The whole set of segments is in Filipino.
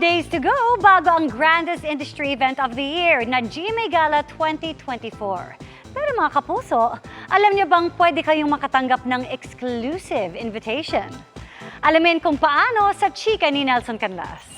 days to go bago ang grandest industry event of the year na GMA Gala 2024. Pero mga kapuso, alam niyo bang pwede kayong makatanggap ng exclusive invitation? Alamin kung paano sa chika ni Nelson Canlas.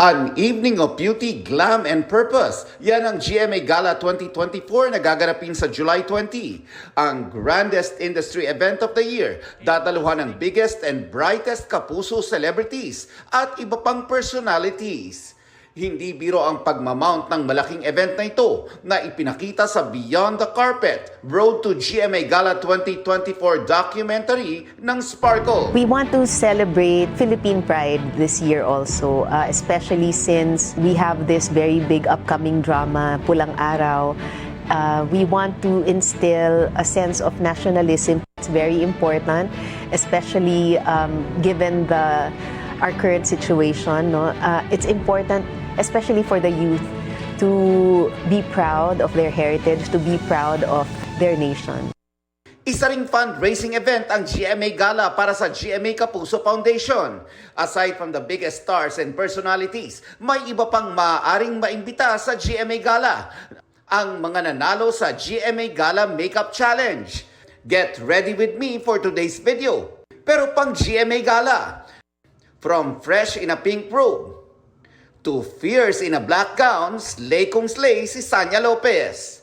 An evening of beauty, glam, and purpose. Yan ang GMA Gala 2024 na gaganapin sa July 20. Ang grandest industry event of the year. Dadaluhan ng biggest and brightest kapuso celebrities at iba pang personalities. Hindi biro ang pagmamount ng malaking event na ito na ipinakita sa Beyond the Carpet, Road to GMA Gala 2024 documentary ng Sparkle. We want to celebrate Philippine Pride this year also, especially since we have this very big upcoming drama, Pulang Araw. We want to instill a sense of nationalism. It's very important, especially given our current situation. No? It's important, especially for the youth, to be proud of their heritage, to be proud of their nation. Isa ring fundraising event ang GMA Gala para sa GMA Kapuso Foundation. Aside from the biggest stars and personalities, may iba pang maaaring maimbita sa GMA Gala. Ang mga nanalo sa GMA Gala Makeup Challenge. Get ready with me for today's video. Pero pang GMA Gala, from fresh in a pink robe to fierce in a black gown, slay kung slay si Sanya Lopez.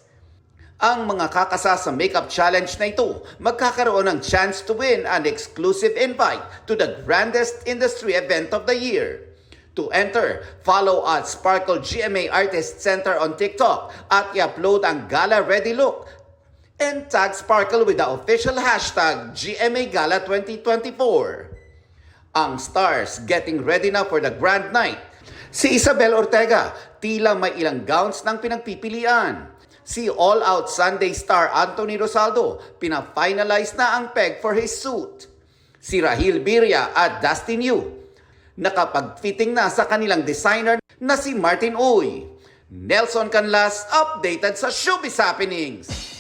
Ang mga kakasa sa makeup challenge na ito magkakaroon ng chance to win an exclusive invite to the grandest industry event of the year. To enter, follow at Sparkle GMA Artist Center on TikTok at i-upload ang Gala Ready look and tag Sparkle with the official hashtag GMA Gala 2024. Ang stars getting ready na for the grand night. Si Isabel Ortega, tila may ilang gowns ng pinagpipilian. Si all-out Sunday star Anthony Rosaldo, pina-finalize na ang peg for his suit. Si Rahil Birria at Dustin Yu, nakapag-fitting na sa kanilang designer na si Martin Uy. Nelson Canlas, updated sa Showbiz Happenings.